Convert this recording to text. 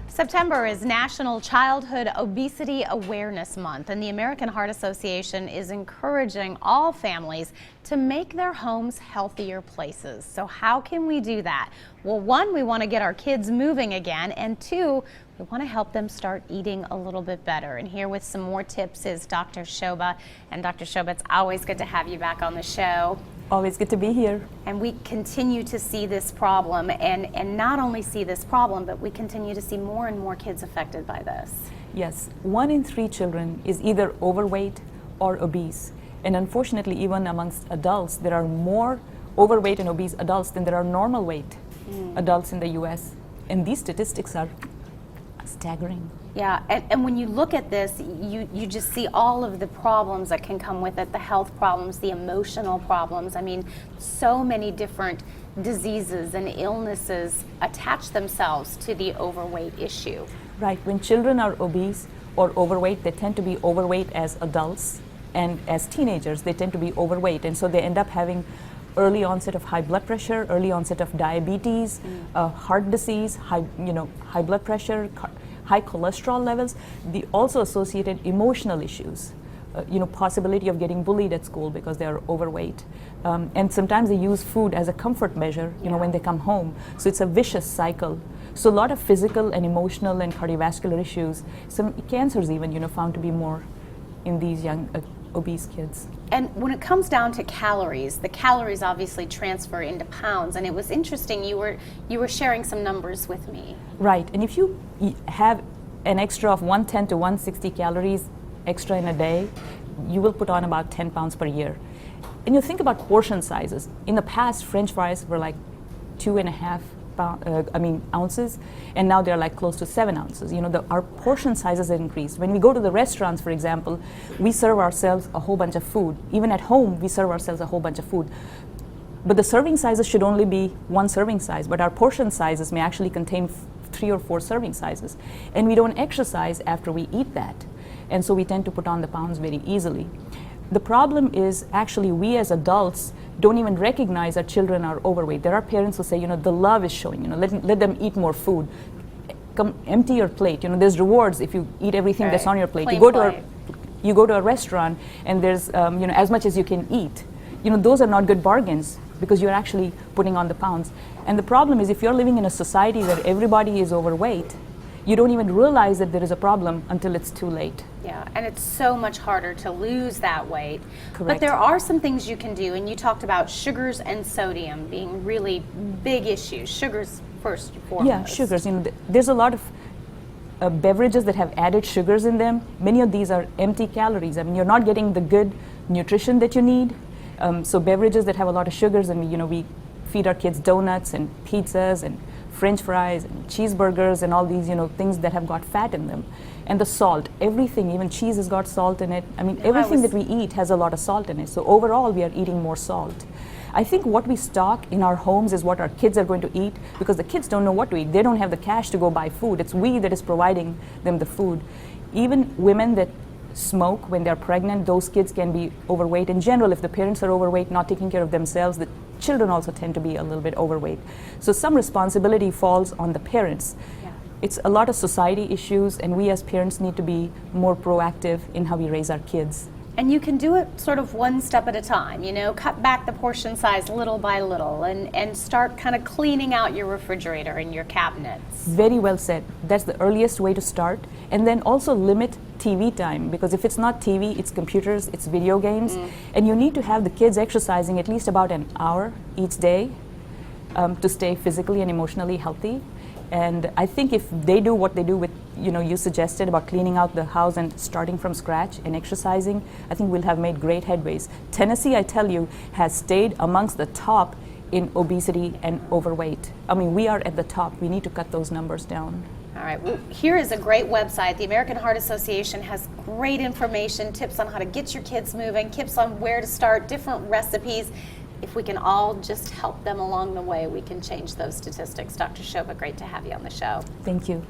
September is National Childhood Obesity Awareness Month, and the American Heart Association is encouraging all families to make their homes healthier places. So how can we do that? Well, one, we want to get our kids moving again, and two, we want to help them start eating a little bit better. And here with some more tips is Dr. Shobha. And Dr. Shobha, it's always good to have you back on the show. Always good to be here. And we continue to see this problem, and not only see this problem, but we continue to see more and more kids affected by this. Yes, 1 in 3 children is either overweight or obese. And unfortunately, even amongst adults, there are more overweight and obese adults than there are normal weight adults in the US. And these statistics are staggering. Yeah, and when you look at this, you just see all of the problems that can come with it, the health problems, the emotional problems. I mean, so many different diseases and illnesses attach themselves to the overweight issue. Right, when children are obese or overweight, they tend to be overweight as adults, and as teenagers, they tend to be overweight, and so they end up having early onset of high blood pressure, early onset of diabetes, heart disease, high blood pressure, high cholesterol levels, the also associated emotional issues, possibility of getting bullied at school because they are overweight. And sometimes they use food as a comfort measure, when they come home. So it's a vicious cycle. So a lot of physical and emotional and cardiovascular issues, some cancers even, found to be more in these young obese kids. And when it comes down to calories, the calories obviously transfer into pounds, and it was interesting, you were sharing some numbers with me. Right, and if you have an extra of 110 to 160 calories extra in a day, you will put on about 10 pounds per year. And you think about portion sizes. In the past, French fries were like 2.5 ounces, and now they're like close to 7 ounces. Our portion sizes have increased. When we go to the restaurants, for example, we serve ourselves a whole bunch of food. Even at home, we serve ourselves a whole bunch of food. But the serving sizes should only be 1 serving size, but our portion sizes may actually contain 3 or 4 serving sizes. And we don't exercise after we eat that. And so we tend to put on the pounds very easily. The problem is actually we as adults don't even recognize that children are overweight. There are parents who say, the love is showing, let them eat more food. Come empty your plate. There's rewards if you eat everything that's on your plate. You go to a restaurant and there's as much as you can eat. Those are not good bargains because you're actually putting on the pounds. And the problem is if you're living in a society where everybody is overweight, you don't even realize that there is a problem until it's too late. Yeah, and it's so much harder to lose that weight. Correct. But there are some things you can do, and you talked about sugars and sodium being really big issues. Sugars first and foremost. Yeah, sugars. There's a lot of beverages that have added sugars in them. Many of these are empty calories. I mean, you're not getting the good nutrition that you need. So beverages that have a lot of sugars, and we feed our kids donuts and pizzas and French fries and cheeseburgers and all these, things that have got fat in them. And the salt, everything, even cheese has got salt in it. I mean, everything that we eat has a lot of salt in it. So overall, we are eating more salt. I think what we stock in our homes is what our kids are going to eat, because the kids don't know what to eat. They don't have the cash to go buy food. It's we that is providing them the food. Even women that smoke when they're pregnant, those kids can be overweight. In general, if the parents are overweight, not taking care of themselves, the children also tend to be a little bit overweight. So some responsibility falls on the parents. Yeah. It's a lot of society issues, and we as parents need to be more proactive in how we raise our kids. And you can do it sort of one step at a time, cut back the portion size little by little and start kind of cleaning out your refrigerator and your cabinets. Very well said. That's the earliest way to start. And then also limit TV time, because if it's not TV, it's computers, it's video games. And you need to have the kids exercising at least about an hour each day to stay physically and emotionally healthy. And I think if they do what they do with, you suggested about cleaning out the house and starting from scratch and exercising, I think we'll have made great headways. Tennessee, I tell you, has stayed amongst the top in obesity and overweight. I mean, we are at the top. We need to cut those numbers down. All right, well, here is a great website. The American Heart Association has great information, tips on how to get your kids moving, tips on where to start, different recipes. If we can all just help them along the way, we can change those statistics. Dr. Shobha, great to have you on the show. Thank you.